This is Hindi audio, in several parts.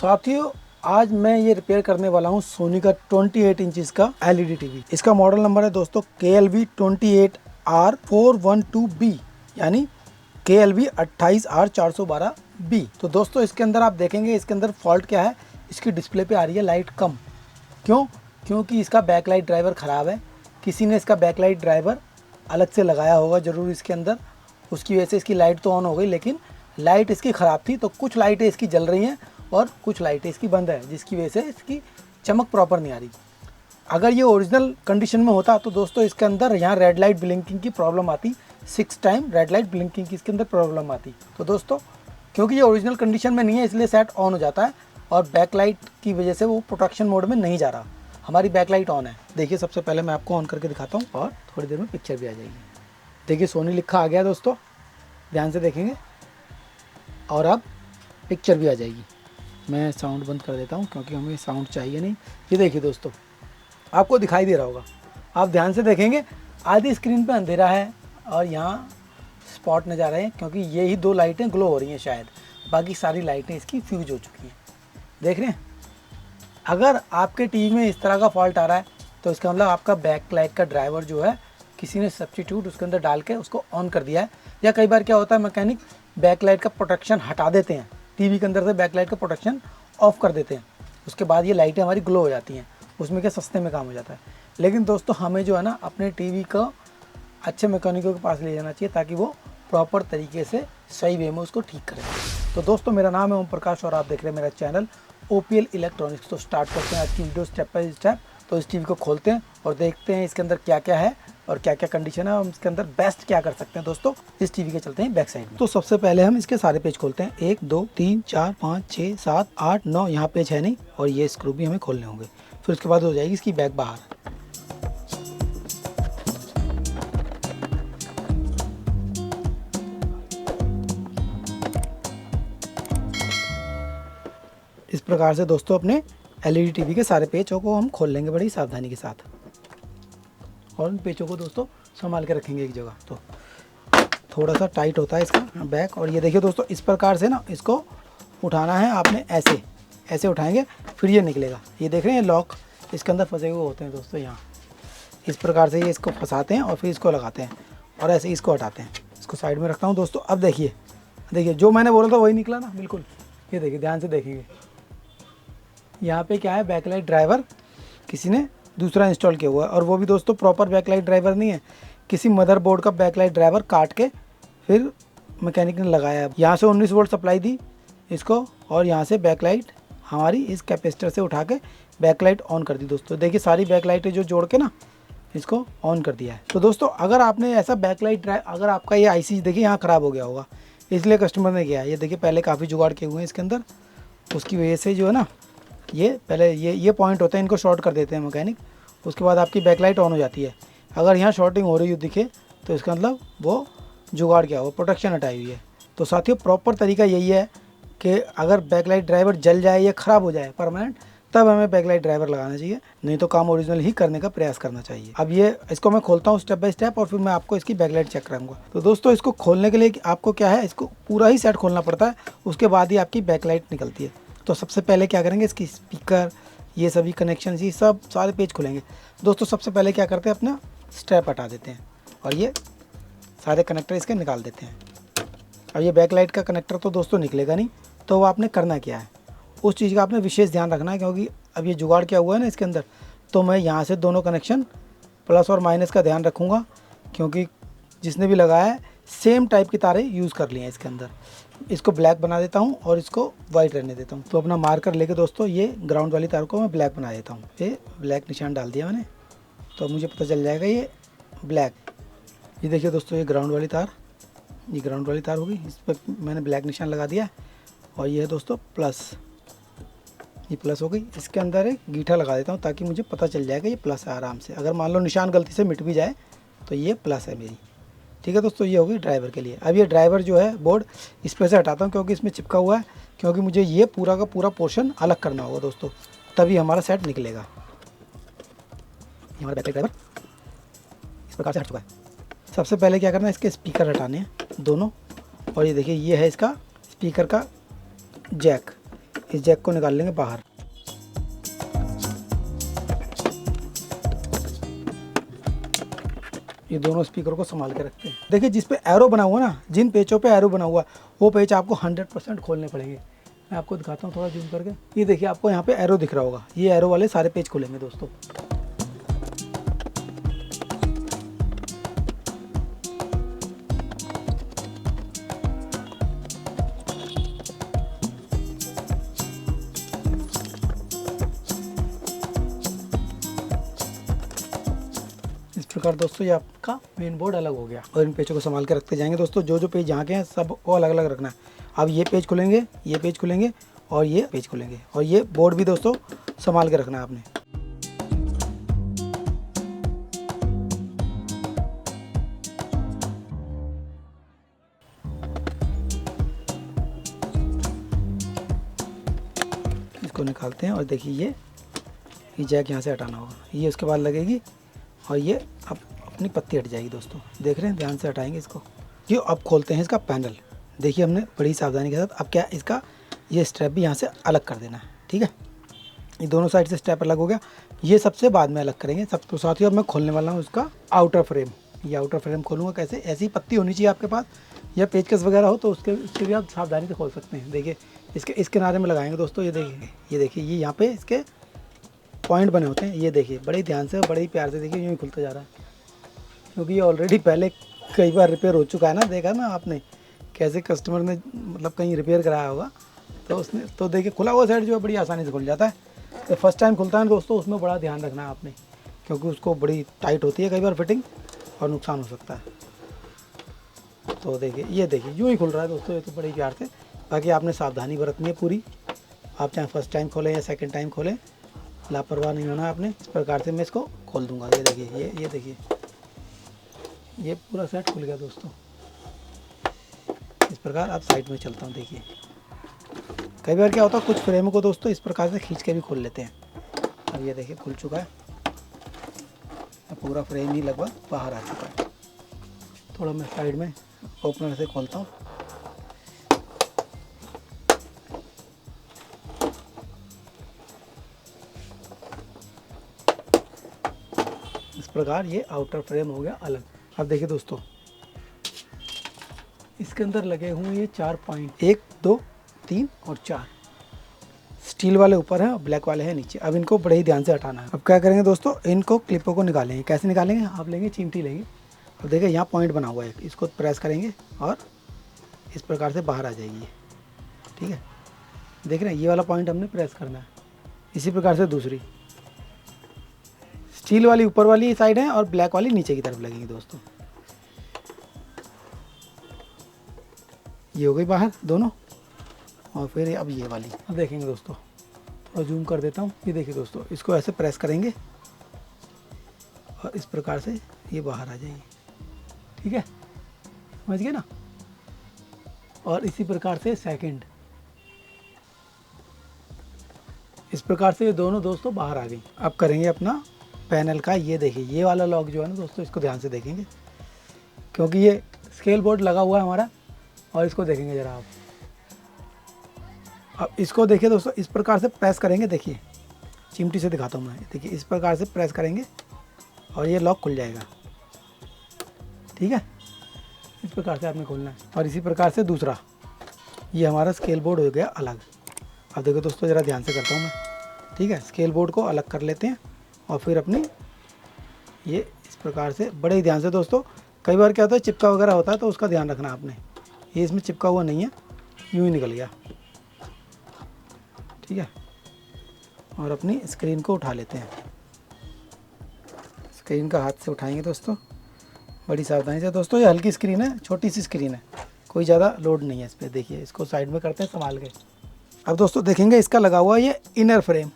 साथियों आज मैं ये रिपेयर करने वाला हूँ सोनी का 28 इंचज़ का एलईडी टीवी। इसका मॉडल नंबर है दोस्तों KLV28R412B यानी KLV28R412B। तो दोस्तों इसके अंदर आप देखेंगे इसके अंदर फॉल्ट क्या है, इसकी डिस्प्ले पे आ रही है लाइट कम। क्योंकि इसका बैकलाइट ड्राइवर ख़राब है। किसी ने इसका बैकलाइट ड्राइवर अलग से लगाया होगा ज़रूर इसके अंदर, उसकी वजह से इसकी लाइट तो ऑन हो गई, लेकिन लाइट इसकी ख़राब थी। तो कुछ लाइटें इसकी जल रही हैं और कुछ लाइटें इसकी बंद है, जिसकी वजह से इसकी चमक प्रॉपर नहीं आ रही। अगर ये ओरिजिनल कंडीशन में होता तो दोस्तों इसके अंदर यहाँ रेड लाइट ब्लिंकिंग की प्रॉब्लम आती, 6 टाइम रेड लाइट ब्लिंकिंग की इसके अंदर प्रॉब्लम आती। तो दोस्तों क्योंकि ये ओरिजिनल कंडीशन में नहीं है इसलिए सेट ऑन हो जाता है और बैकलाइट की वजह से वो प्रोटेक्शन मोड में नहीं जा रहा। हमारी बैकलाइट ऑन है। देखिए सबसे पहले मैं आपको ऑन करके दिखाता हूँ और थोड़ी देर में पिक्चर भी आ जाएगी। देखिए सोनी लिखा आ गया दोस्तों, ध्यान से देखेंगे और अब पिक्चर भी आ जाएगी। मैं साउंड बंद कर देता हूँ क्योंकि हमें साउंड चाहिए नहीं। ये देखिए दोस्तों आपको दिखाई दे रहा होगा, आप ध्यान से देखेंगे आधी स्क्रीन पे अंधेरा है और यहाँ स्पॉट नज़र आ रहे हैं क्योंकि ये ही 2 लाइटें ग्लो हो रही हैं शायद, बाकी सारी लाइटें इसकी फ्यूज हो चुकी हैं। देख रहे हैं, अगर आपके टीवी में इस तरह का फॉल्ट आ रहा है तो इसका मतलब आपका बैक लाइट का ड्राइवर जो है किसी ने सब्स्टिट्यूट उसके अंदर डाल के उसको ऑन कर दिया है। या कई बार क्या होता है मैकेनिक बैक लाइट का प्रोटेक्शन हटा देते हैं, टीवी के अंदर से बैक लाइट का प्रोटेक्शन ऑफ कर देते हैं, उसके बाद ये लाइटें हमारी ग्लो हो जाती हैं। उसमें क्या सस्ते में काम हो जाता है। लेकिन दोस्तों हमें जो है ना अपने टीवी को अच्छे मैकेनिकों के पास ले जाना चाहिए ताकि वो प्रॉपर तरीके से सही वे में उसको ठीक करें। तो दोस्तों मेरा नाम है ओम प्रकाश और आप देख रहे हैं मेरा चैनल OPL इलेक्ट्रॉनिक्स। तो स्टार्ट करते हैं आज की वीडियो स्टेप बाय स्टेप। तो इस टीवी को खोलते हैं और देखते हैं इसके अंदर क्या क्या है और क्या क्या कंडीशन है और इसके अंदर बेस्ट क्या कर सकते हैं। दोस्तों इस टीवी के चलते हैं बैक साइड में। तो सबसे पहले हम इसके सारे पेज खोलते हैं। 1 2 3 4 5 6 7 8 9 यहाँ पेज है नहीं और ये स्क्रू भी हमें खोलने होंगे। फिर उसके बाद हो जाएगी इसकी बैक बाहर। इस प्रकार से दोस्तों अपने एलईडी टीवी के सारे पेचों को हम खोल लेंगे बड़ी सावधानी के साथ और उन पेचों को दोस्तों संभाल के रखेंगे एक जगह। तो थोड़ा सा टाइट होता है इसका बैक। और ये देखिए दोस्तों इस प्रकार से ना इसको उठाना है आपने, ऐसे उठाएंगे फिर ये निकलेगा। ये देख रहे हैं लॉक इसके अंदर फंसे हुए होते हैं दोस्तों। यहाँ इस प्रकार से ये इसको फंसाते हैं और फिर इसको लगाते हैं और ऐसे इसको हटाते हैं। इसको साइड में रखता हूँ दोस्तों। अब देखिए जो मैंने बोला था वही निकला ना बिल्कुल। ये देखिए ध्यान से देखेंगे, यहाँ पे क्या है बैकलाइट ड्राइवर किसी ने दूसरा इंस्टॉल किया हुआ है और वो भी दोस्तों प्रॉपर बैकलाइट ड्राइवर नहीं है, किसी मदरबोर्ड का बैकलाइट ड्राइवर काट के फिर मैकेनिक ने लगाया है। यहाँ से 19 वोल्ट सप्लाई दी इसको और यहाँ से बैकलाइट हमारी इस कैपेसिटर से उठा के बैकलाइट ऑन कर दी। दोस्तों देखिए सारी बैकलाइटें जो जोड़ के ना इसको ऑन कर दिया है। तो दोस्तों अगर आपने ऐसा बैकलाइट अगर आपका ये IC देखिए यहाँ ख़राब हो गया होगा इसलिए कस्टमर ने किया है। ये देखिए पहले काफ़ी जुगाड़ किए हुए हैं इसके अंदर, उसकी वजह से जो है ना ये पहले ये पॉइंट होता है, इनको शॉर्ट कर देते हैं मैकेनिक। उसके बाद आपकी बैकलाइट ऑन हो जाती है। अगर यहाँ शॉर्टिंग हो रही हो दिखे तो इसका मतलब वो जुगाड़ क्या हो, प्रोटेक्शन हटाई हुई है। तो साथियों प्रॉपर तरीका यही है कि अगर बैकलाइट ड्राइवर जल जाए या ख़राब हो जाए परमानेंट तब हमें बैकलाइट ड्राइवर लगाना चाहिए, नहीं तो काम ओरिजिनल ही करने का प्रयास करना चाहिए। अब ये इसको मैं खोलता हूँ स्टेप बाय स्टेप और फिर मैं आपको इसकी बैकलाइट चेक कराऊंगा। तो दोस्तों इसको खोलने के लिए आपको क्या है, इसको पूरा ही सेट खोलना पड़ता है, उसके बाद ही आपकी बैकलाइट निकलती है। तो सबसे पहले क्या करेंगे, इसकी स्पीकर ये सभी कनेक्शन ये सब सारे पेज खुलेंगे। दोस्तों सबसे पहले क्या करते हैं अपना स्ट्रैप हटा देते हैं और ये सारे कनेक्टर इसके निकाल देते हैं। अब ये बैकलाइट का कनेक्टर तो दोस्तों निकलेगा नहीं, तो वो आपने करना क्या है उस चीज़ का आपने विशेष ध्यान रखना है, क्योंकि अब ये जुगाड़ क्या हुआ है ना इसके अंदर। तो मैं यहाँ से दोनों कनेक्शन प्लस और माइनस का ध्यान रखूँगा, क्योंकि जिसने भी लगाया है सेम टाइप की तारें यूज़ कर ली हैं इसके अंदर। इसको ब्लैक बना देता हूँ और इसको वाइट रहने देता हूँ। तो अपना मार्कर लेके दोस्तों ये ग्राउंड वाली तार को मैं ब्लैक बना देता हूँ। ये ब्लैक निशान डाल दिया मैंने, तो मुझे पता चल जाएगा ये ब्लैक। ये देखिए दोस्तों ये ग्राउंड वाली तार, ये ग्राउंड वाली तार होगी, इस पर मैंने ब्लैक निशान लगा दिया। और ये है दोस्तों प्लस, ये प्लस हो गई। इसके अंदर एक गीठा लगा देता हूँ ताकि मुझे पता चल जाएगा ये प्लस है आराम से। अगर मान लो निशान गलती से मिट भी जाए तो ये प्लस है मेरी। ठीक है दोस्तों, ये होगी ड्राइवर के लिए। अब ये ड्राइवर जो है बोर्ड इस पर से हटाता हूँ क्योंकि इसमें चिपका हुआ है, क्योंकि मुझे ये पूरा का पूरा पोर्शन अलग करना होगा दोस्तों, तभी हमारा सेट निकलेगा। हमारा बैटरी ड्राइवर इस प्रकार से हट चुका है। सबसे पहले क्या करना है, इसके स्पीकर हटाने हैं दोनों। और ये देखिए ये है इसका स्पीकर का जैक, इस जैक को निकाल लेंगे बाहर। ये दोनों स्पीकर को संभाल के रखते हैं। देखिए जिस पे एरो बना हुआ ना, जिन पेचों पे एरो बना हुआ वो पेच आपको 100% खोलने पड़ेंगे। मैं आपको दिखाता हूँ थोड़ा जूम करके। ये देखिए आपको यहाँ पे एरो दिख रहा होगा, ये एरो वाले सारे पेच खुलेंगे दोस्तों। इस प्रकार दोस्तों ये आपका मेन बोर्ड अलग हो गया और इन पेचों को संभाल के रखते जाएंगे दोस्तों। जो जो पेज यहाँ के हैं सब को अलग अलग रखना है। अब ये पेज खुलेंगे, ये पेज खुलेंगे और ये पेज खुलेंगे, और ये बोर्ड भी दोस्तों संभाल के रखना है आपने। इसको निकालते हैं और देखिए ये जैक यहाँ से हटाना होगा, ये उसके बाद लगेगी और ये अब अपनी पत्ती हट जाएगी दोस्तों। देख रहे हैं, ध्यान से हटाएंगे इसको। ये अब खोलते हैं इसका पैनल। देखिए हमने बड़ी सावधानी के साथ अब क्या इसका ये स्ट्रैप भी यहाँ से अलग कर देना है। ठीक है, ये दोनों साइड से स्ट्रैप अलग हो गया, ये सबसे बाद में अलग करेंगे। सब तो साथियों अब मैं खोलने वाला हूँ उसका आउटर फ्रेम। ये आउटर फ्रेम खोलूँगा कैसे, ऐसी पत्ती होनी चाहिए आपके पास या पेचकस वगैरह हो तो उसके भी आप सावधानी से खोल सकते हैं। देखिए इस किनारे में लगाएंगे दोस्तों। ये देखिए ये यहाँ पे इसके पॉइंट बने होते हैं। ये देखिए बड़े ध्यान से बड़े ही प्यार से देखिए, यूँ ही खुलता जा रहा है क्योंकि ये ऑलरेडी पहले कई बार रिपेयर हो चुका है ना। देखा ना आपने कैसे कस्टमर ने मतलब कहीं रिपेयर कराया होगा तो उसने तो देखिए खुला हुआ साइड जो है बड़ी आसानी से खुल जाता है। तो फर्स्ट टाइम खुलता है दोस्तों, उसमें बड़ा ध्यान रखना है आपने क्योंकि उसको बड़ी टाइट होती है कई बार फिटिंग और नुकसान हो सकता है। तो देखिए ये देखिए यूँ ही खुल रहा है दोस्तों, ये तो बड़ी प्यार से। बाकी आपने सावधानी बरतनी है पूरी। आप चाहे फर्स्ट टाइम खोलें या सेकंड टाइम खोलें, लापरवाह नहीं होना है आपने। इस प्रकार से मैं इसको खोल दूंगा। ये देखिए ये देखिए ये पूरा सेट खुल गया दोस्तों। इस प्रकार अब साइड में चलता हूँ। देखिए कई बार क्या होता है कुछ फ्रेम को दोस्तों इस प्रकार से खींच के भी खोल लेते हैं। अब ये देखिए खुल चुका है, अब पूरा फ्रेम ही लगभग बाहर आ चुका है। थोड़ा मैं साइड में ओपनर से खोलता हूँ। इस प्रकार ये आउटर फ्रेम हो गया अलग। अब देखिए दोस्तों इसके अंदर लगे हुए ये 4 पॉइंट, 1 2 3 और 4 स्टील वाले ऊपर हैं और ब्लैक वाले हैं नीचे। अब इनको बड़े ही ध्यान से हटाना है। अब क्या करेंगे दोस्तों, इनको क्लिपों को निकालेंगे। कैसे निकालेंगे, आप लेंगे चिमटी लेंगे। अब देखिए यहाँ पॉइंट बना हुआ है, इसको प्रेस करेंगे और इस प्रकार से बाहर आ जाएगी। ठीक है, देख रहे हैं ये वाला पॉइंट हमने प्रेस करना है। इसी प्रकार से दूसरी स्टील वाली ऊपर वाली साइड है और ब्लैक वाली नीचे की तरफ लगेगी दोस्तों। ये हो गई बाहर दोनों, और फिर अब ये वाली। अब देखेंगे दोस्तों, थोड़ा जूम कर देता हूँ। ये देखिए दोस्तों, इसको ऐसे प्रेस करेंगे और इस प्रकार से ये बाहर आ जाएगी। ठीक है, समझ गए ना। और इसी प्रकार से सेकंड, इस प्रकार से ये दोनों दोस्तों बाहर आ गई। अब करेंगे अपना पैनल का। ये देखिए ये वाला लॉक जो है ना दोस्तों, इसको ध्यान से देखेंगे क्योंकि ये स्केल बोर्ड लगा हुआ है हमारा। और इसको देखेंगे ज़रा आप। अब इसको देखिए दोस्तों, इस प्रकार से प्रेस करेंगे। देखिए चिमटी से दिखाता हूँ मैं। देखिए इस प्रकार से प्रेस करेंगे और ये लॉक खुल जाएगा। ठीक है, इस प्रकार से आपने खोलना है। और इसी प्रकार से दूसरा, ये हमारा स्केल बोर्ड हो गया अलग। अब देखो दोस्तों ज़रा ध्यान से करता हूँ मैं। ठीक है, स्केल बोर्ड को अलग कर लेते हैं और फिर अपनी ये इस प्रकार से बड़े ही ध्यान से दोस्तों। कई बार क्या होता है चिपका वगैरह होता है तो उसका ध्यान रखना आपने। ये इसमें चिपका हुआ नहीं है, यूँ ही निकल गया। ठीक है, और अपनी स्क्रीन को उठा लेते हैं। स्क्रीन का हाथ से उठाएंगे दोस्तों बड़ी सावधानी से। दोस्तों ये हल्की स्क्रीन है, छोटी सी स्क्रीन है, कोई ज़्यादा लोड नहीं है इस पर। देखिए इसको साइड में करते हैं संभाल के। अब दोस्तों देखेंगे इसका लगा हुआ ये इनर फ्रेम।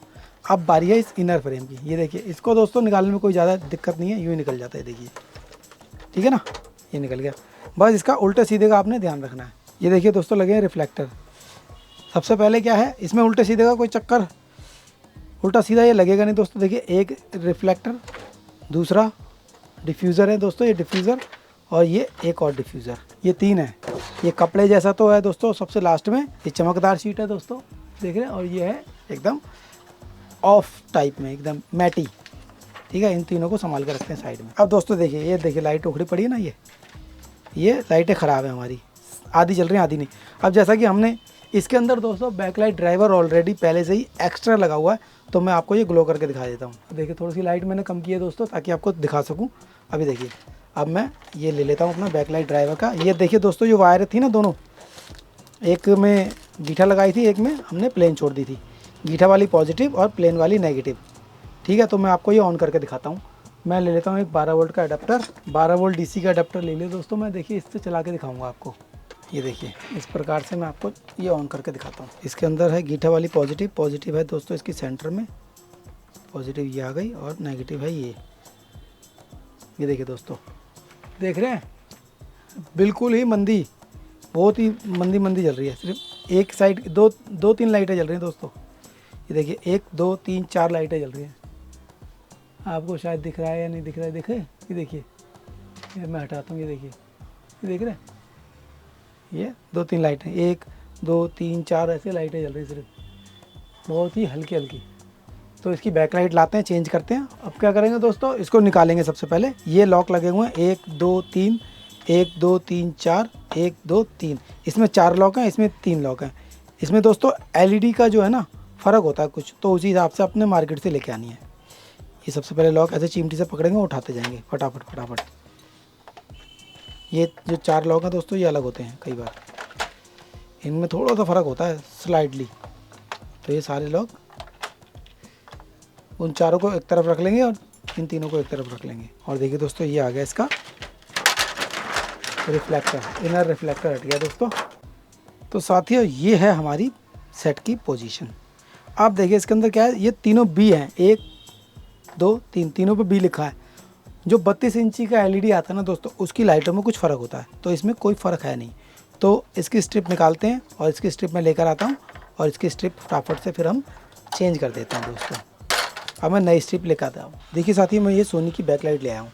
अब बारी है इस इनर फ्रेम की। ये देखिए इसको दोस्तों निकालने में कोई ज़्यादा दिक्कत नहीं है, यूँ ही निकल जाता है। देखिए ठीक है ना, ये निकल गया। बस इसका उल्टे सीधे का आपने ध्यान रखना है। ये देखिए दोस्तों लगे हैं रिफ्लेक्टर। सबसे पहले क्या है, इसमें उल्टे सीधे का कोई चक्कर उल्टा सीधा ये लगेगा नहीं दोस्तों। देखिए एक रिफ्लेक्टर, दूसरा डिफ्यूज़र है दोस्तों, ये डिफ्यूज़र, और ये एक और डिफ्यूज़र, ये 3 है। ये कपड़े जैसा तो है दोस्तों। सबसे लास्ट में ये चमकदार शीट है दोस्तों, देख रहे हैं, और ये है एकदम ऑफ टाइप में, एकदम मैटी। ठीक है, इन तीनों को संभाल के रखते हैं साइड में। अब दोस्तों देखिए, ये देखिए लाइट उखड़ी पड़ी है ना, ये लाइटें ख़राब है हमारी, आधी जल रही हैं आधी नहीं। अब जैसा कि हमने इसके अंदर दोस्तों बैकलाइट ड्राइवर ऑलरेडी पहले से ही एक्स्ट्रा लगा हुआ है, तो मैं आपको ये ग्लो करके दिखा देता हूँ। देखिए थोड़ी सी लाइट मैंने कम की है दोस्तों, ताकि आपको दिखा सकूँ। अभी देखिए, अब मैं ये ले लेता हूँ अपना बैकलाइट ड्राइवर का। ये देखिए दोस्तों, जो वायर थी ना दोनों, एक में गीठा लगाई थी, एक में हमने प्लेन छोड़ दी थी। गीठा वाली पॉजिटिव और प्लेन वाली नेगेटिव। ठीक है, तो मैं आपको ये ऑन करके दिखाता हूँ। मैं ले लेता हूँ एक 12 वोल्ट का अडेप्टर, 12 वोल्ट डीसी का अडेप्टर ले लिया दोस्तों। मैं देखिए इससे चला के दिखाऊंगा आपको। ये देखिए इस प्रकार से मैं आपको ये ऑन करके दिखाता हूँ। इसके अंदर है गीठा वाली पॉजिटिव, पॉजिटिव है दोस्तों इसकी सेंटर में, पॉजिटिव ये आ गई, और नेगेटिव है ये देखिए दोस्तों, देख रहे हैं, बिल्कुल ही मंदी, बहुत ही मंदी जल रही है। सिर्फ एक साइड दो तीन लाइटें जल रही हैं दोस्तों। ये देखिए 1 2 3 4 लाइटें जल रही हैं। आपको शायद दिख रहा है या नहीं दिख रहा है, देखे ये देखिए, ये मैं हटाता हूँ, ये देखिए, ये देख रहे हैं, ये 2-3 लाइटें, 1 2 3 4 ऐसे लाइटें जल रही सिर्फ, बहुत ही हल्की हल्की। तो इसकी बैकलाइट लाते हैं, चेंज करते हैं। अब क्या करेंगे दोस्तों, इसको निकालेंगे। सबसे पहले ये लॉक लगे हुए हैं 1 2 3, 1 2 3 4, 1 2 3, इसमें 4 लॉक हैं, इसमें 3 लॉक हैं। इसमें दोस्तों एलईडी का जो है ना फ़र्क होता है कुछ, तो उसी हिसाब से अपने मार्केट से लेके आनी है। ये सबसे पहले लॉक ऐसे चिमटी से पकड़ेंगे, उठाते जाएंगे फटाफट। ये जो 4 लॉक हैं दोस्तों, ये अलग होते हैं, कई बार इनमें थोड़ा सा फ़र्क होता है स्लाइडली। तो ये सारे लॉक, उन चारों को एक तरफ रख लेंगे और इन तीनों को एक तरफ रख लेंगे। और देखिए दोस्तों, ये आ गया इसका रिफ्लेक्टर, इनर रिफ्लेक्टर हट गया दोस्तों। तो साथियों, ये है हमारी सेट की पोजीशन। आप देखिए इसके अंदर क्या है, ये तीनों बी हैं, 1 2 3, तीनों पे बी लिखा है। जो 32 इंची का एलईडी आता है ना दोस्तों, उसकी लाइटों में कुछ फ़र्क होता है, तो इसमें कोई फ़र्क है नहीं। तो इसकी स्ट्रिप निकालते हैं और इसकी स्ट्रिप मैं लेकर आता हूँ, और इसकी स्ट्रिप फटाफट से फिर हम चेंज कर देते हैं दोस्तों। अब मैं नई स्ट्रिप लेकर आता हूँ। देखिए साथियों, मैं ये सोनी की बैकलाइट ले आया हूँ।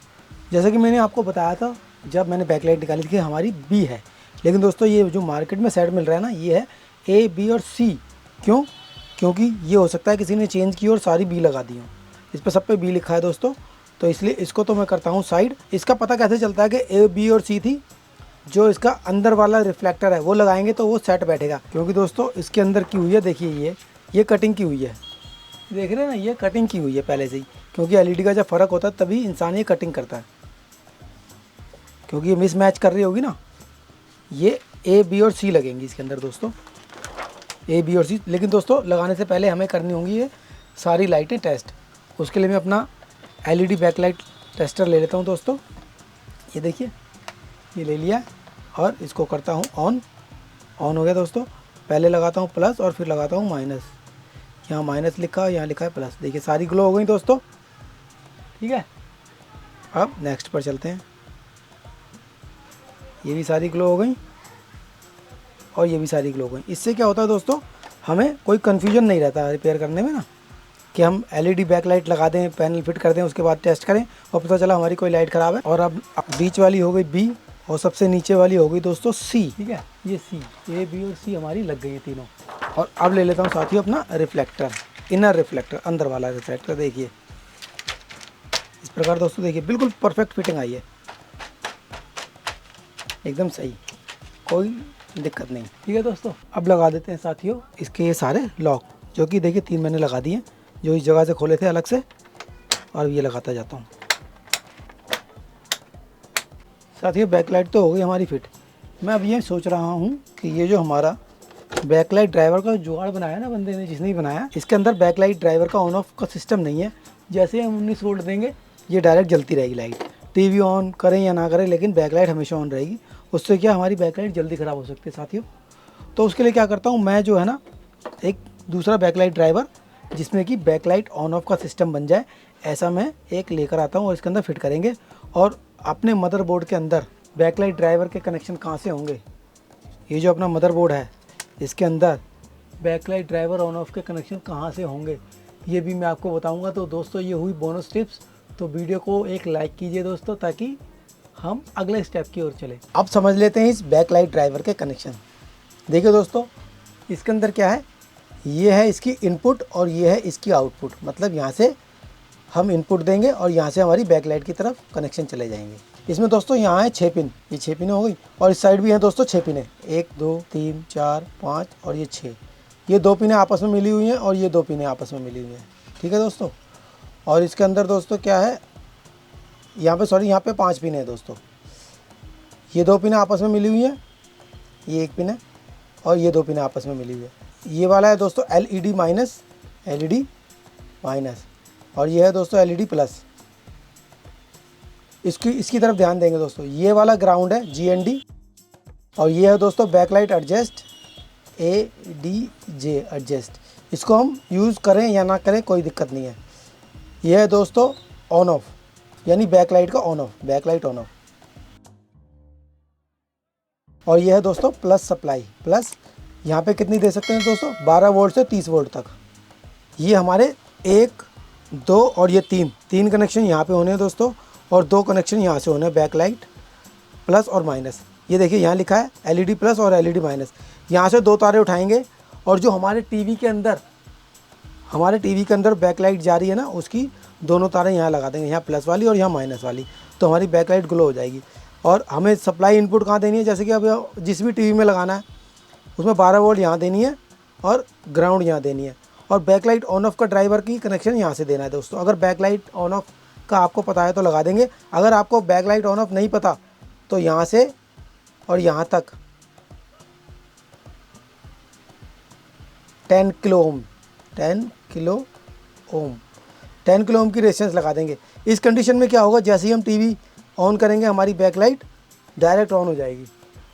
जैसा कि मैंने आपको बताया था जब मैंने बैकलाइट निकाली थी कि हमारी बी है, लेकिन दोस्तों ये जो मार्केट में सेट मिल रहा है ना, ये है ए बी और सी। क्यों? क्योंकि ये हो सकता है किसी ने चेंज की और सारी बी लगा दी हो। इस पर सब पे बी लिखा है दोस्तों, तो इसलिए इसको तो मैं करता हूँ साइड। इसका पता कैसे चलता है कि ए बी और सी थी, जो इसका अंदर वाला रिफ्लेक्टर है वो लगाएंगे तो वो सेट बैठेगा। क्योंकि दोस्तों इसके अंदर की हुई है, देखिए ये कटिंग की हुई है, देख रहे हैं ना, ये कटिंग की हुई है पहले से ही। क्योंकि एलईडी का जब फ़र्क होता है तभी इंसान ये कटिंग करता है, क्योंकि ये मिस मैच कर रही होगी ना। ये ए बी और सी लगेंगी इसके अंदर दोस्तों, ए बी और सी। लेकिन दोस्तों लगाने से पहले हमें करनी होंगी ये सारी लाइटें टेस्ट। उसके लिए मैं अपना एलईडी बैकलाइट टेस्टर ले लेता हूँ दोस्तों। ये देखिए, ये ले लिया और इसको करता हूँ ऑन हो गया दोस्तों। पहले लगाता हूँ प्लस और फिर लगाता हूँ माइनस। यहाँ माइनस लिखा है, यहाँ लिखा है प्लस। देखिए सारी ग्लो हो गई दोस्तों। ठीक है, अब नेक्स्ट पर चलते हैं। ये भी सारी ग्लो हो गई और ये भी सारी ग्लो हो गई। इससे क्या होता है दोस्तों, हमें कोई कन्फ्यूजन नहीं रहता रिपेयर करने में ना, कि हम एलईडी बैकलाइट लगा दें, पैनल फिट कर दें, उसके बाद टेस्ट करें और पता चला हमारी कोई लाइट ख़राब है। और अब बीच वाली हो गई बी और सबसे नीचे वाली हो गई दोस्तों सी। ठीक है, ये सी, ए बी और सी हमारी लग गई है तीनों। और अब ले लेता हूँ साथियों अपना रिफ्लेक्टर, इनर रिफ्लेक्टर, अंदर वाला रिफ्लेक्टर। देखिए इस प्रकार दोस्तों, देखिए बिल्कुल परफेक्ट फिटिंग आई है, एकदम सही, कोई दिक्कत नहीं। ठीक है दोस्तों, अब लगा देते हैं साथियों इसके ये सारे लॉक, जो कि देखिए 3 मैंने लगा दिए, जो इस जगह से खोले थे अलग से, और ये लगाता जाता हूँ। साथियों बैकलाइट तो हो गई हमारी फिट। मैं अब ये सोच रहा हूँ कि ये जो हमारा बैकलाइट ड्राइवर का जुगाड़ बनाया ना बंदे ने, जिसने भी बनाया, इसके अंदर बैकलाइट ड्राइवर का ऑन ऑफ का सिस्टम नहीं है। जैसे हम 19 वोल्ट देंगे ये डायरेक्ट जलती रहेगी लाइट, टीवी ऑन करें या ना करें, लेकिन बैकलाइट हमेशा ऑन रहेगी। उससे क्या हमारी बैकलाइट जल्दी ख़राब हो सकती है साथियों। तो उसके लिए क्या करता हूँ मैं, जो है ना, एक दूसरा बैकलाइट ड्राइवर जिसमें कि बैकलाइट ऑन ऑफ का सिस्टम बन जाए, ऐसा मैं एक लेकर आता हूँ और इसके अंदर फिट करेंगे। और अपने मदरबोर्ड के अंदर बैकलाइट ड्राइवर के कनेक्शन कहाँ से होंगे, ये जो अपना मदरबोर्ड है इसके अंदर बैकलाइट ड्राइवर ऑन ऑफ के कनेक्शन कहाँ से होंगे, ये भी मैं आपको बताऊंगा। तो दोस्तों ये हुई बोनस टिप्स। तो वीडियो को एक लाइक कीजिए दोस्तों, ताकि हम अगले स्टेप की ओर चले। अब समझ लेते हैं इस बैकलाइट ड्राइवर के कनेक्शन। देखिए दोस्तों, इसके अंदर क्या है, ये है इसकी इनपुट और ये है इसकी आउटपुट, मतलब यहाँ से हम इनपुट देंगे और यहाँ से हमारी बैकलाइट की तरफ कनेक्शन चले जाएंगे। इसमें दोस्तों यहाँ है 6 पिन, ये 6 पिन हो गई और इस साइड भी है दोस्तों 6 पिन है, 1 2 3 4 5 और ये 6, ये 2 पिनें आपस में मिली हुई हैं और ये 2 पिनें आपस में मिली हुई हैं। ठीक है दोस्तों, और इसके अंदर दोस्तों क्या है, यहाँ पे सॉरी यहाँ पे 5 पिन है दोस्तों, ये 2 पिनें आपस में मिली हुई हैं, ये 1 पिन है और ये 2 पिनें आपस में मिली हुई है। ये वाला है दोस्तों LED माइनस, LED माइनस, और ये है दोस्तों LED प्लस। इसकी तरफ ध्यान देंगे दोस्तों, ये वाला ग्राउंड है GND और ये है दोस्तों बैकलाइट एडजस्ट ADJ एडजस्ट। इसको हम यूज़ करें या ना करें कोई दिक्कत नहीं है। ये है दोस्तों ऑन ऑफ, यानी बैकलाइट का on off, backlight on off. और ये है दोस्तों प्लस सप्लाई, प्लस यहाँ पे कितनी दे सकते हैं दोस्तों, 12 वोल्ट से 30 वोल्ट तक। ये हमारे 1 2 और ये 3 कनेक्शन यहाँ पे होने हैं दोस्तों, और 2 कनेक्शन यहाँ से होने हैं, बैकलाइट प्लस और माइनस। ये देखिए यहाँ लिखा है LED प्लस और LED माइनस। यहाँ से 2 तारे उठाएंगे और जो हमारे टीवी के अंदर बैकलाइट जा रही है ना, उसकी दोनों तारें यहाँ लगा देंगे, यहाँ प्लस वाली और यहाँ माइनस वाली, तो हमारी बैकलाइट ग्लो हो जाएगी। और हमें सप्लाई इनपुट कहाँ देनी है, जैसे कि अब जिस भी टीवी में लगाना है उसमें 12 वोल्ट यहाँ देनी है और ग्राउंड यहाँ देनी है, और बैकलाइट ऑन ऑफ का ड्राइवर की कनेक्शन यहाँ से देना है दोस्तों। अगर बैकलाइट ऑन ऑफ का आपको पता है तो लगा देंगे, अगर आपको बैकलाइट ऑन ऑफ नहीं पता तो यहाँ से और यहाँ तक 10 किलो ओम की रेजिस्टेंस लगा देंगे। इस कंडीशन में क्या होगा, जैसे ही हम टीवी ऑन करेंगे हमारी बैकलाइट डायरेक्ट ऑन हो जाएगी।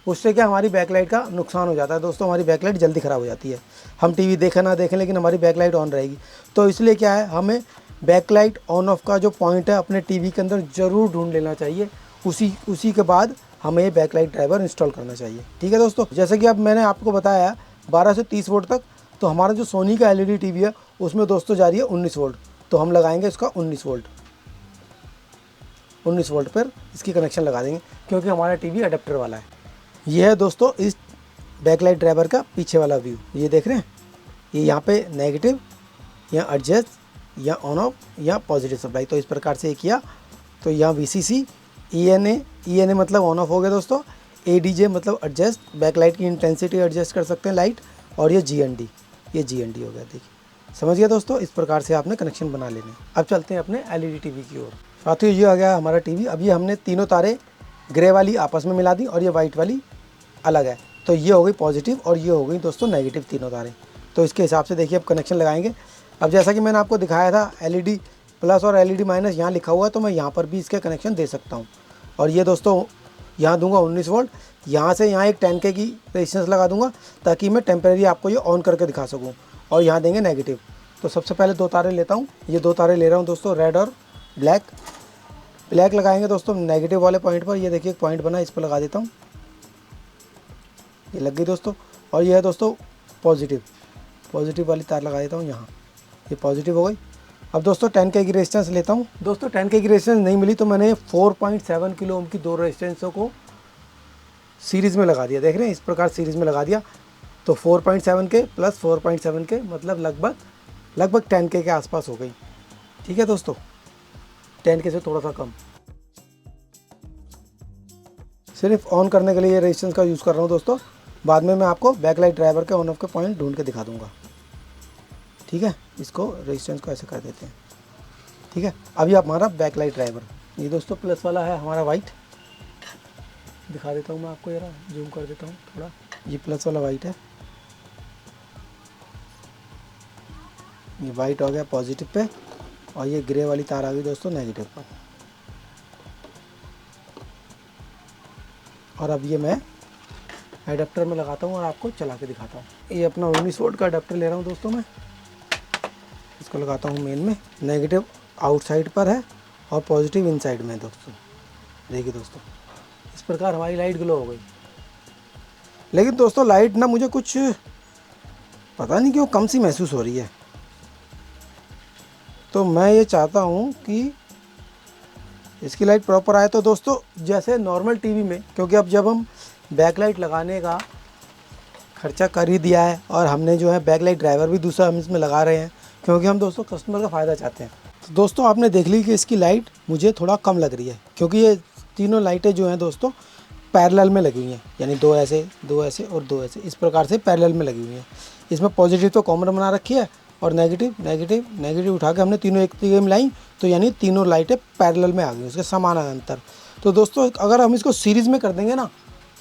उससे क्या हमारी बैकलाइट का नुकसान हो जाता है दोस्तों, हमारी बैकलाइट जल्दी ख़राब हो जाती है। हम टीवी देखें ना देखें लेकिन हमारी बैकलाइट ऑन रहेगी। तो इसलिए क्या है, हमें बैकलाइट ऑन ऑफ का जो पॉइंट है अपने टीवी के अंदर ज़रूर ढूंढ लेना चाहिए। उसी के बाद हमें ये बैकलाइट ड्राइवर इंस्टॉल करना चाहिए। ठीक है दोस्तों, जैसे कि अब मैंने आपको बताया 12 से 30 वोल्ट तक, तो हमारा जो सोनी का LED टीवी है उसमें दोस्तों जा रही है 19 वोल्ट, तो हम लगाएंगे इसका 19 वोल्ट पर इसकी कनेक्शन लगा देंगे, क्योंकि हमारा टीवी अडेप्टर वाला है। ये है दोस्तों इस बैकलाइट ड्राइवर का पीछे वाला व्यू, ये देख रहे हैं, ये यहाँ पे नेगेटिव, यहाँ एडजस्ट, यहाँ ऑन ऑफ, यहाँ पॉजिटिव सप्लाई। तो इस प्रकार से ये किया, तो यहाँ VCC, ENA मतलब ऑन ऑफ हो गया दोस्तों, ADJ मतलब एडजस्ट, बैकलाइट की इंटेंसिटी एडजस्ट कर सकते हैं लाइट, और ये GND हो गया। देखिए समझ गया दोस्तों, इस प्रकार से आपने कनेक्शन बना लेने। अब चलते हैं अपने LED टीवी की ओर। साथियों ये आ गया हमारा टीवी। अब ये हमने तीनों तारे ग्रे वाली आपस में मिला दी और ये वाइट वाली अलग है, तो ये हो गई पॉजिटिव और ये हो गई दोस्तों नेगेटिव, तीनों तारे। तो इसके हिसाब से देखिए अब कनेक्शन लगाएंगे। अब जैसा कि मैंने आपको दिखाया था LED प्लस और LED माइनस यहाँ लिखा हुआ है, तो मैं यहाँ पर भी इसके कनेक्शन दे सकता हूँ। और ये दोस्तों यहाँ दूंगा 19 वोल्ट, यहाँ से यहाँ एक 10K की रेजिस्टेंस लगा दूंगा ताकि मैं टेम्परेरी आपको ये ऑन करके दिखा सकूँ, और यहाँ देंगे नेगेटिव। तो सबसे पहले 2 तारे लेता हूँ, ये 2 तारे ले रहा हूँ दोस्तों, रेड और ब्लैक लगाएंगे दोस्तों नेगेटिव वाले पॉइंट पर। ये देखिए एक पॉइंट बना, इस पर लगा देता हूँ, ये लग गई दोस्तों। और ये है दोस्तों पॉजिटिव वाली तार लगा देता हूँ यहाँ, ये पॉजिटिव हो गई। अब दोस्तों 10K की रेजिस्टेंस लेता हूँ दोस्तों। 10K की रेजिस्टेंस नहीं मिली तो मैंने 4.7 किलो ओम की 2 रेजिस्टेंसों को सीरीज़ में लगा दिया, देख रहे हैं इस प्रकार सीरीज़ में लगा दिया। तो 4.7K प्लस 4.7K मतलब लगभग 10K के आसपास हो गई। ठीक है दोस्तों, 10K से थोड़ा सा कम। सिर्फ ऑन करने के लिए ये रेजिस्टेंस का यूज़ कर रहा हूँ दोस्तों, बाद में मैं आपको बैकलाइट ड्राइवर के ऑन ऑफ के पॉइंट ढूंढ के दिखा दूंगा। ठीक है, इसको रेजिस्टेंस को ऐसे कर देते हैं। ठीक है, अभी हमारा बैकलाइट ड्राइवर ये दोस्तों प्लस वाला है हमारा वाइट, दिखा देता हूँ मैं आपको, जरा जूम कर देता हूँ थोड़ा। ये प्लस वाला वाइट है, ये वाइट हो गया पॉजिटिव पे, और ये ग्रे वाली तार आ गई दोस्तों नेगेटिव पर। और अब ये मैं एडाप्टर में लगाता हूँ और आपको चला के दिखाता हूँ। ये अपना 19 वोल्ट का एडाप्टर ले रहा हूँ दोस्तों मैं, इसको लगाता हूँ मेन में। नेगेटिव आउटसाइड पर है और पॉजिटिव इनसाइड में है दोस्तों। देखिए दोस्तों इस प्रकार हमारी लाइट ग्लो हो गई। लेकिन दोस्तों लाइट ना मुझे कुछ पता नहीं क्यों कम सी महसूस हो रही है, तो मैं ये चाहता हूँ कि इसकी लाइट प्रॉपर आए। तो दोस्तों जैसे नॉर्मल टीवी में, क्योंकि अब जब हम बैकलाइट लगाने का खर्चा कर ही दिया है और हमने जो है बैकलाइट ड्राइवर भी दूसरा हम इसमें लगा रहे हैं, क्योंकि हम दोस्तों कस्टमर का फ़ायदा चाहते हैं। तो दोस्तों आपने देख ली कि इसकी लाइट मुझे थोड़ा कम लग रही है, क्योंकि ये तीनों लाइटें जो हैं दोस्तों पैरेलल में लगी हुई हैं, यानी दो ऐसे और दो ऐसे, इस प्रकार से पैरेलल में लगी हुई हैं। इसमें पॉजिटिव तो कॉमन बना रखी है और नेगेटिव उठा के हमने तीनों एक जगह मिलाई, तो यानी तीनों लाइटें पैरेलल में आ गई, उसके समानांतर। तो दोस्तों अगर हम इसको सीरीज़ में कर देंगे ना,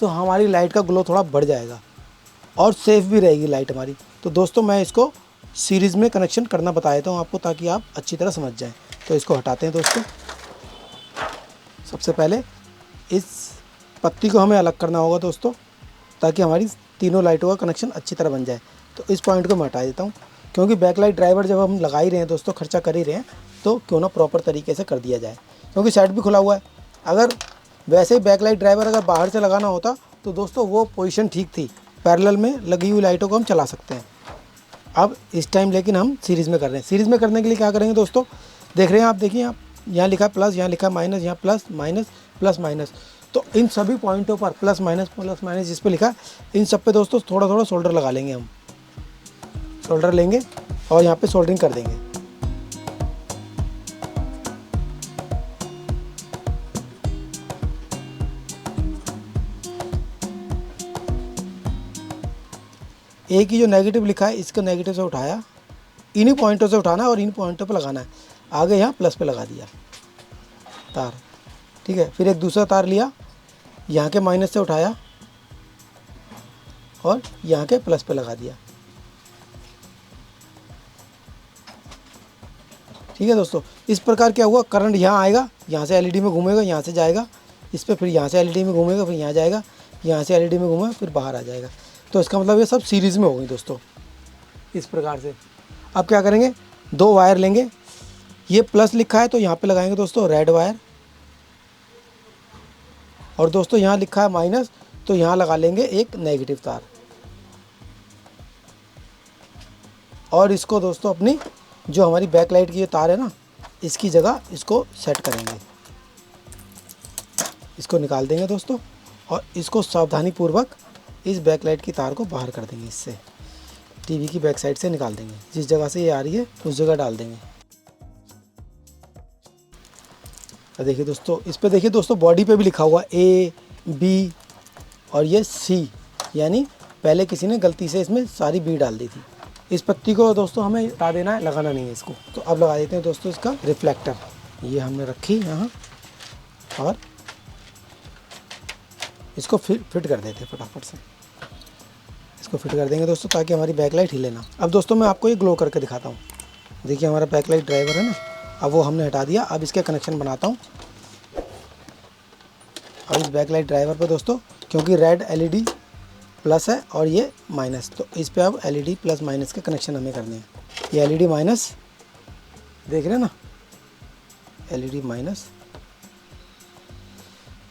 तो हमारी लाइट का ग्लो थोड़ा बढ़ जाएगा और सेफ भी रहेगी लाइट हमारी। तो दोस्तों मैं इसको सीरीज़ में कनेक्शन करना बता देता हूँ आपको, ताकि आप अच्छी तरह समझ जाएं। तो इसको हटाते हैं दोस्तों। सबसे पहले इस पत्ती को हमें अलग करना होगा दोस्तों, ताकि हमारी तीनों लाइटों का कनेक्शन अच्छी तरह बन जाए। तो इस पॉइंट को मैं हटा देता हूँ, क्योंकि बैकलाइट ड्राइवर जब हम लगा ही रहे हैं दोस्तों, खर्चा कर ही रहे हैं, तो क्यों ना प्रॉपर तरीके से कर दिया जाए, क्योंकि सेट भी खुला हुआ है। अगर वैसे ही बैकलाइट ड्राइवर अगर बाहर से लगाना होता तो दोस्तों वो पोजीशन ठीक थी, पैरेलल में लगी हुई लाइटों को हम चला सकते हैं। अब इस टाइम लेकिन हम सीरीज़ में कर रहे हैं। सीरीज़ में करने के लिए क्या करेंगे दोस्तों, देख रहे हैं आप, देखिए आप, यहाँ लिखा प्लस, यहाँ लिखा माइनस, यहाँ प्लस माइनस। तो इन सभी पॉइंटों पर प्लस माइनस जिस पे लिखा है, इन सब पे दोस्तों थोड़ा थोड़ा सोल्डर लगा लेंगे हम। सोल्डर लेंगे और यहाँ पे सोल्डरिंग कर देंगे। एक ही जो नेगेटिव लिखा है, इसको नेगेटिव से उठाया, इन्हीं पॉइंटों से उठाना है और इन पॉइंटों पे लगाना है। आगे यहाँ प्लस पे लगा दिया तार, ठीक है। फिर एक दूसरा तार लिया, यहाँ के माइनस से उठाया और यहाँ के प्लस पे लगा दिया, ठीक है दोस्तों। इस प्रकार क्या हुआ, करंट यहाँ आएगा, यहाँ से एलईडी में घूमेगा, यहाँ से जाएगा इस पर, फिर यहाँ से एलईडी में घूमेगा, फिर यहाँ जाएगा, यहाँ से एलईडी में घूमेगा, फिर बाहर आ जाएगा। तो इसका मतलब ये सब सीरीज़ में हो गई दोस्तों, इस प्रकार से। अब क्या करेंगे, दो वायर लेंगे, ये प्लस लिखा है तो यहाँ पे लगाएंगे दोस्तों रेड वायर, और दोस्तों यहाँ लिखा है माइनस, तो यहाँ लगा लेंगे एक नेगेटिव तार। और इसको दोस्तों अपनी जो हमारी बैकलाइट की ये तार है ना, इसकी जगह इसको सेट करेंगे, इसको निकाल देंगे दोस्तों, और इसको सावधानी पूर्वक इस बैकलाइट की तार को बाहर कर देंगे, इससे टीवी की बैक साइड से निकाल देंगे। जिस जगह से ये आ रही है उस जगह डाल देंगे। तो देखिए दोस्तों, इस पे देखिए दोस्तों, बॉडी पे भी लिखा हुआ A, B और ये C, यानी पहले किसी ने गलती से इसमें सारी B डाल दी थी। इस पत्ती को दोस्तों हमें हटा देना है, लगाना नहीं है इसको। तो अब लगा देते हैं दोस्तों इसका रिफ्लेक्टर। ये हमने रखी यहाँ और इसको फिट कर देते हैं फटाफट से। इसको फिट कर देंगे दोस्तों, ताकि हमारी बैकलाइट हिले ना। अब दोस्तों मैं आपको ये ग्लो करके दिखाता हूँ। देखिए हमारा बैकलाइट ड्राइवर है ना, अब वो हमने हटा दिया। अब इसके कनेक्शन बनाता हूँ। और इस बैकलाइट ड्राइवर पे दोस्तों, क्योंकि रेड एलईडी प्लस है और ये माइनस, तो इस पे अब एलईडी प्लस माइनस के कनेक्शन हमें करने हैं। ये एलईडी माइनस देख रहे हैं ना, एलईडी माइनस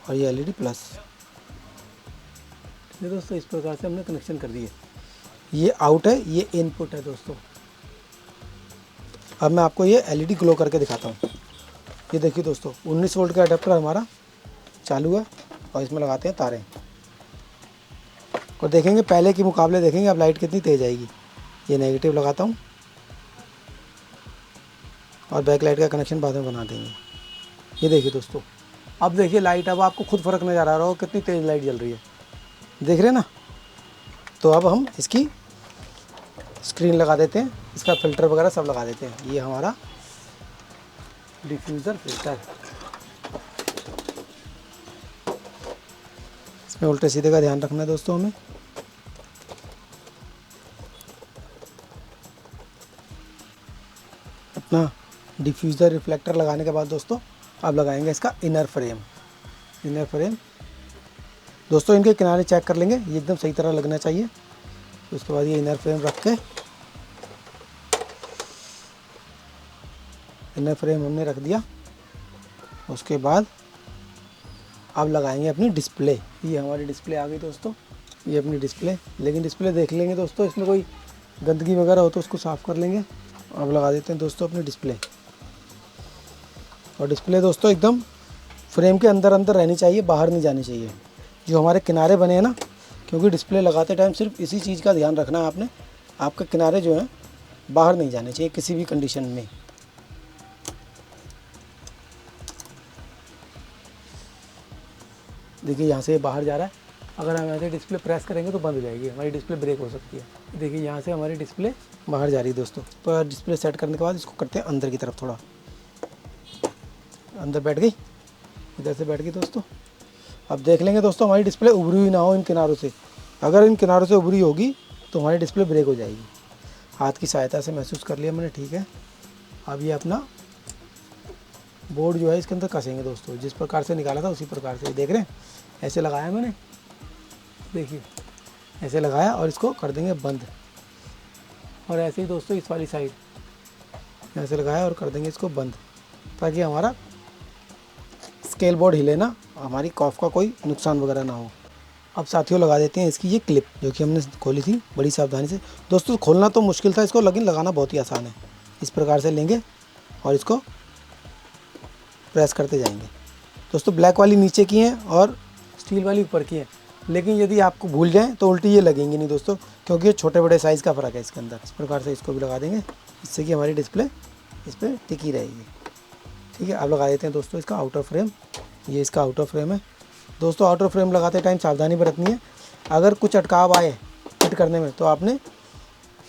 और ये एलईडी प्लस। ये दोस्तों इस प्रकार से हमने कनेक्शन कर दिए। ये आउट है, ये इनपुट है दोस्तों। अब मैं आपको ये एलईडी ग्लो करके दिखाता हूँ। ये देखिए दोस्तों, 19 वोल्ट का अडेप्टर हमारा चालू है और इसमें लगाते हैं तारें, और देखेंगे पहले के मुकाबले देखेंगे अब लाइट कितनी तेज़ आएगी। ये नेगेटिव लगाता हूँ और बैक लाइट का कनेक्शन बाद में बना देंगे। ये देखिए दोस्तों, अब देखिए लाइट, अब आपको खुद फ़र्क नज़र आ रहा हो कितनी तेज़ लाइट जल रही है, देख रहे हैं ना। तो अब हम इसकी स्क्रीन लगा देते हैं, इसका फ़िल्टर वगैरह सब लगा देते हैं। ये हमारा डिफ्यूज़र फिल्टर, इसमें उल्टे सीधे का ध्यान रखना है दोस्तों हमें। अपना डिफ्यूज़र रिफ्लेक्टर लगाने के बाद दोस्तों अब लगाएंगे इसका इनर फ्रेम। इनर फ्रेम दोस्तों, इनके किनारे चेक कर लेंगे, ये एकदम सही तरह लगना चाहिए। तो उसके बाद ये इनर फ्रेम रख के, इनर फ्रेम हमने रख दिया। उसके बाद अब लगाएंगे अपनी डिस्प्ले। ये हमारी डिस्प्ले आ गई दोस्तों, ये अपनी डिस्प्ले। लेकिन डिस्प्ले देख लेंगे दोस्तों, इसमें कोई गंदगी वगैरह हो तो उसको साफ़ कर लेंगे। अब लगा देते हैं दोस्तों अपनी डिस्प्ले। और डिस्प्ले दोस्तों एकदम फ्रेम के अंदर अंदर रहनी चाहिए, बाहर नहीं जानी चाहिए। जो हमारे किनारे बने हैं ना, क्योंकि डिस्प्ले लगाते टाइम सिर्फ इसी चीज़ का ध्यान रखना है आपने, आपके किनारे जो हैं बाहर नहीं जाने चाहिए किसी भी कंडीशन में। देखिए यहाँ से ये बाहर जा रहा है, अगर हम यहाँ से डिस्प्ले प्रेस करेंगे तो बंद हो जाएगी, हमारी डिस्प्ले ब्रेक हो सकती है। देखिए यहाँ से हमारी डिस्प्ले बाहर जा रही है दोस्तों। तो डिस्प्ले सेट करने के बाद इसको करते हैं अंदर की तरफ, थोड़ा अंदर बैठ गई, इधर से बैठ गई दोस्तों। अब देख लेंगे दोस्तों हमारी डिस्प्ले उभरी हुई ना हो इन किनारों से, अगर इन किनारों से उभरी होगी तो हमारी डिस्प्ले ब्रेक हो जाएगी। हाथ की सहायता से महसूस कर लिया मैंने, ठीक है। अब ये अपना बोर्ड जो है इसके अंदर कसेंगे दोस्तों, जिस प्रकार से निकाला था उसी प्रकार से। देख रहे हैं ऐसे लगाया मैंने, देखिए ऐसे लगाया और इसको कर देंगे बंद। और ऐसे ही दोस्तों इस वाली साइड ऐसे लगाया और कर देंगे इसको बंद, ताकि हमारा स्केल बोर्ड हिले ना, हमारी कॉफ का कोई नुकसान वगैरह ना हो। अब साथियों लगा देते हैं इसकी ये क्लिप, जो कि हमने खोली थी बड़ी सावधानी से दोस्तों। खोलना तो मुश्किल था इसको, लेकिन लगाना बहुत ही आसान है। इस प्रकार से लेंगे और इसको प्रेस करते जाएंगे दोस्तों। ब्लैक वाली नीचे की है और स्टील वाली ऊपर की है, लेकिन यदि आपको भूल जाएँ तो उल्टी ये लगेंगी नहीं दोस्तों, क्योंकि ये छोटे बड़े साइज़ का फ़र्क है इसके अंदर। इस प्रकार से इसको भी लगा देंगे, इससे कि हमारी डिस्प्ले इस पर टिकी रहेगी, ठीक है। अब लगा देते हैं दोस्तों इसका आउटर फ्रेम। ये इसका आउटर फ्रेम है दोस्तों। आउटर फ्रेम लगाते टाइम सावधानी बरतनी है, अगर कुछ अटकाव आए फिट करने में तो आपने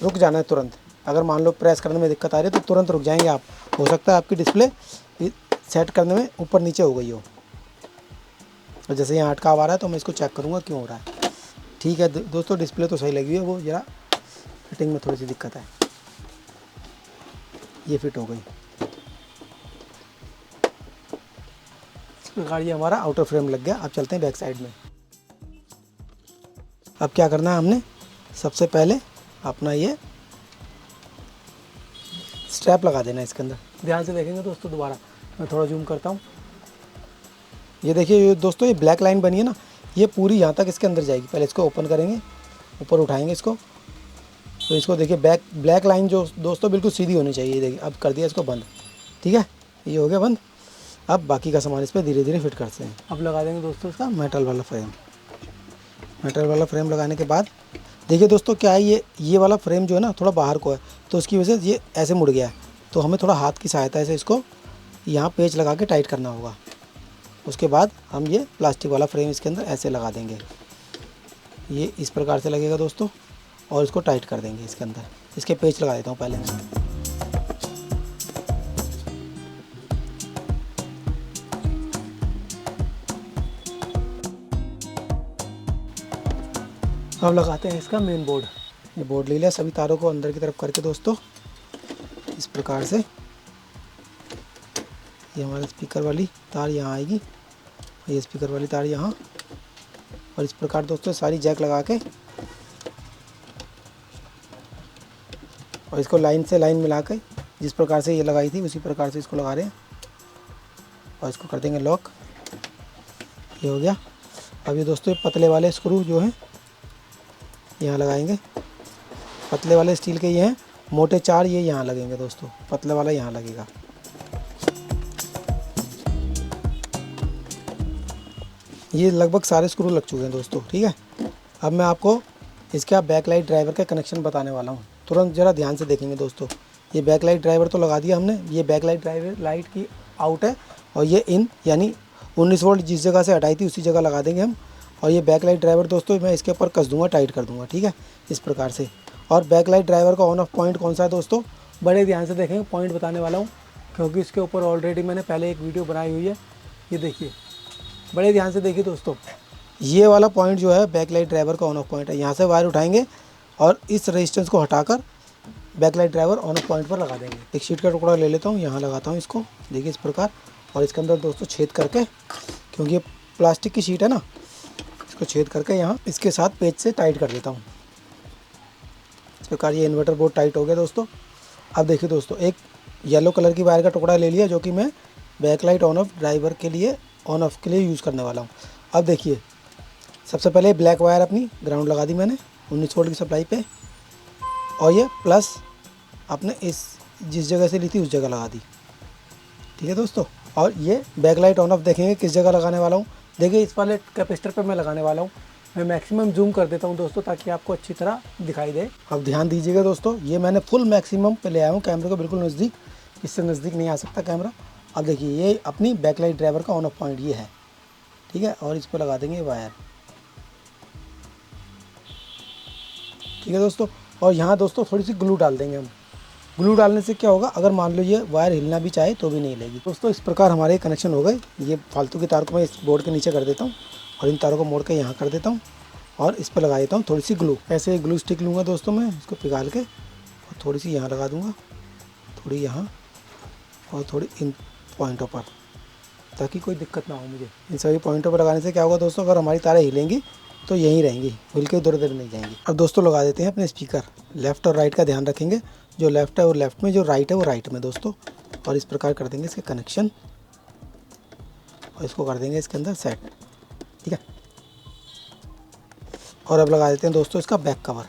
रुक जाना है तुरंत। अगर मान लो प्रेस करने में दिक्कत आ रही है तो तुरंत रुक जाएंगे आप, हो सकता है आपकी डिस्प्ले सेट करने में ऊपर नीचे हो गई हो। और जैसे यहाँ अटकाव आ रहा है तो मैं इसको चेक करूँगा क्यों हो रहा है, ठीक है दोस्तों। डिस्प्ले तो सही लगी है, वो ज़रा फिटिंग में थोड़ी सी दिक्कत है। ये फिट हो गई। इस प्रकार ये हमारा आउटर फ्रेम लग गया। अब चलते हैं बैक साइड में। अब क्या करना है हमने, सबसे पहले अपना ये स्ट्रैप लगा देना है इसके अंदर। ध्यान से देखेंगे दोस्तों, दोबारा मैं थोड़ा जूम करता हूँ। ये देखिए दोस्तों, ये ब्लैक लाइन बनी है ना, ये पूरी यहाँ तक इसके अंदर जाएगी। पहले इसको ओपन करेंगे, ऊपर उठाएंगे इसको, तो इसको देखिए ब्लैक लाइन जो दोस्तों बिल्कुल सीधी होनी चाहिए। देखिए अब कर दिया इसको बंद, ठीक है, ये हो गया बंद। अब बाकी का सामान इस पर धीरे धीरे फिट करते हैं। अब लगा देंगे दोस्तों इसका मेटल वाला फ्रेम। मेटल वाला फ्रेम लगाने के बाद देखिए दोस्तों क्या है, ये वाला फ्रेम जो है ना थोड़ा बाहर को है, तो उसकी वजह से ये ऐसे मुड़ गया है। तो हमें थोड़ा हाथ की सहायता से इसको यहाँ पेच लगा के टाइट करना होगा। उसके बाद हम ये प्लास्टिक वाला फ्रेम इसके अंदर ऐसे लगा देंगे। ये इस प्रकार से लगेगा दोस्तों, और इसको टाइट कर देंगे इसके अंदर। इसके पेच लगा देता हूँ पहले। अब लगाते हैं इसका मेन बोर्ड। ये बोर्ड ले लिया, सभी तारों को अंदर की तरफ करके दोस्तों इस प्रकार से। ये हमारा स्पीकर वाली तार यहाँ आएगी, ये स्पीकर वाली तार यहाँ, और इस प्रकार दोस्तों सारी जैक लगा के और इसको लाइन से लाइन मिला के जिस प्रकार से ये लगाई थी उसी प्रकार से इसको लगा रहे हैं, और इसको कर देंगे लॉक। ये हो गया। अब ये दोस्तों पतले वाले स्क्रू जो हैं यहाँ लगाएंगे। पतले वाले स्टील के ये हैं, मोटे 4 ये यहाँ लगेंगे दोस्तों, पतले वाला यहाँ लगेगा। ये लगभग सारे स्क्रू लग चुके हैं दोस्तों, ठीक है। अब मैं आपको इसका बैकलाइट ड्राइवर का कनेक्शन बताने वाला हूँ। तुरंत ज़रा ध्यान से देखेंगे दोस्तों। ये बैकलाइट ड्राइवर तो लगा दिया हमने, ये बैकलाइट ड्राइवर लाइट की आउट है, और ये इन यानी 19 वोल्ट जिस जगह से हटाई थी उसी जगह लगा देंगे हम। और ये बैकलाइट ड्राइवर दोस्तों मैं इसके ऊपर कस दूंगा, टाइट कर दूंगा, ठीक है, इस प्रकार से। और बैकलाइट ड्राइवर का ऑन ऑफ पॉइंट कौन सा है दोस्तों, बड़े ध्यान से देखेंगे, पॉइंट बताने वाला हूँ, क्योंकि इसके ऊपर ऑलरेडी मैंने पहले एक वीडियो बनाई हुई है। ये देखिए, बड़े ध्यान से देखिए दोस्तों, ये वाला पॉइंट जो है बैकलाइट ड्राइवर का ऑन ऑफ पॉइंट है। यहाँ से वायर उठाएंगे और इस रेजिस्टेंस को हटाकर backlight driver on off point पर लगा देंगे। एक शीट का टुकड़ा ले लेता हूँ, यहाँ लगाता हूँ इसको, देखिए इस प्रकार, और इसके अंदर दोस्तों छेद करके, क्योंकि ये प्लास्टिक की शीट है ना, इसको छेद करके यहाँ इसके साथ पेच से टाइट कर देता हूँ। इस प्रकार ये इन्वर्टर बोर्ड टाइट हो गया दोस्तों। अब देखिए दोस्तों, एक येलो कलर की वायर का टुकड़ा ले लिया, जो कि मैं बैकलाइट ऑन ऑफ ड्राइवर के लिए ऑन ऑफ के लिए यूज़ करने वाला हूँ। अब देखिए, सबसे पहले ब्लैक वायर अपनी ग्राउंड लगा दी मैंने 19 वोल्ट की सप्लाई पे, और ये प्लस आपने इस जिस जगह से ली थी उस जगह लगा दी, ठीक है दोस्तों। और ये बैकलाइट ऑन ऑफ देखेंगे किस जगह लगाने वाला हूँ। देखिए इस वाले कैपेसिटर पे मैं लगाने वाला हूँ, मैं मैक्सिमम जूम कर देता हूँ दोस्तों, ताकि आपको अच्छी तरह दिखाई दे। अब ध्यान दीजिएगा दोस्तों, ये मैंने फुल मैक्सिमम पे ले आया हूँ कैमरे को बिल्कुल नज़दीक, इससे नज़दीक नहीं आ सकता कैमरा। अब देखिए ये अपनी बैकलाइट ड्राइवर का ऑन ऑफ पॉइंट ये है, ठीक है। और इस पर लगा देंगे वायर, ठीक है दोस्तों। और यहाँ दोस्तों थोड़ी सी ग्लू डाल देंगे हम। ग्लू डालने से क्या होगा, अगर मान लो ये वायर हिलना भी चाहे तो भी नहीं हिलेगी दोस्तों। इस प्रकार हमारे कनेक्शन हो गए। ये फालतू की तार को मैं इस बोर्ड के नीचे कर देता हूँ और इन तारों को मोड़ के यहाँ कर देता हूँ और इस पर लगा देता हूँ थोड़ी सी ग्लू। ऐसे ग्लू स्टिक लूँगा दोस्तों मैं, इसको पिघाल के और थोड़ी सी यहाँ लगा दूँगा, थोड़ी यहाँ और थोड़ी इन पॉइंटों पर, ताकि कोई दिक्कत ना हो मुझे। इन सभी पॉइंटों पर लगाने से क्या होगा दोस्तों, अगर हमारी तारें हिलेंगी तो यहीं रहेंगी, हिल के इधर उधर नहीं जाएंगी। अब दोस्तों लगा देते हैं अपने स्पीकर। लेफ़्ट और राइट का ध्यान रखेंगे, जो लेफ़्ट है वो लेफ़्ट में, जो राइट है वो राइट में दोस्तों। और इस प्रकार कर देंगे इसके कनेक्शन और इसको कर देंगे इसके अंदर सेट, ठीक है। और अब लगा देते हैं दोस्तों इसका बैक कवर।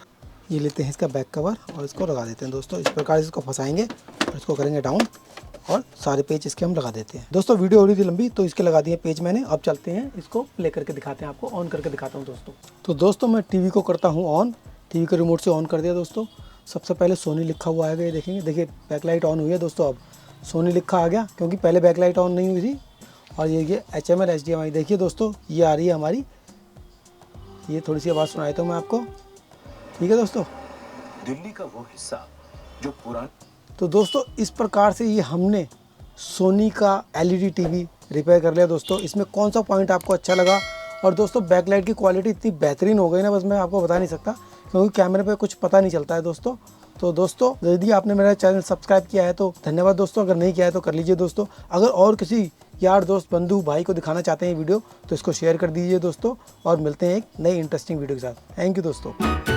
ये लेते हैं इसका बैक कवर और इसको लगा देते हैं दोस्तों। इस प्रकार इसको फंसाएंगे और इसको करेंगे डाउन और सारे पेज इसके हम लगा देते हैं। दोस्तों वीडियो हो रही थी लंबी तो इसके लगा दिए पेज मैंने। अब चलते हैं इसको प्ले करके दिखाते हैं, आपको ऑन करके दिखाता हूँ दोस्तों। तो दोस्तों मैं टीवी को करता हूँ ऑन, टीवी के रिमोट से ऑन कर दिया दोस्तों। सबसे पहले सोनी लिखा हुआ आएगा, ये देखेंगे, देखिए बैकलाइट ऑन हुई है दोस्तों। अब सोनी लिखा आ गया, क्योंकि पहले बैकलाइट ऑन नहीं हुई थी। और ये HML HDMI देखिए दोस्तों, ये आ रही है हमारी। ये थोड़ी सी आवाज़ सुनाई तो मैं आपको, ठीक है दोस्तों। दिल्ली का वो हिस्सा जो पुराना। तो दोस्तों इस प्रकार से ये हमने सोनी का LED टीवी रिपेयर कर लिया दोस्तों। इसमें कौन सा पॉइंट आपको अच्छा लगा। और दोस्तों बैकलाइट की क्वालिटी इतनी बेहतरीन हो गई ना, बस मैं आपको बता नहीं सकता, क्योंकि कैमरे पे कुछ पता नहीं चलता है दोस्तों। तो दोस्तों यदि आपने मेरा चैनल सब्सक्राइब किया है तो धन्यवाद दोस्तों, अगर नहीं किया है तो कर लीजिए दोस्तों। अगर और किसी यार दोस्त बंधु भाई को दिखाना चाहते हैं वीडियो तो इसको शेयर कर दीजिए दोस्तों। और मिलते हैं एक नई इंटरेस्टिंग वीडियो के साथ। थैंक यू दोस्तों।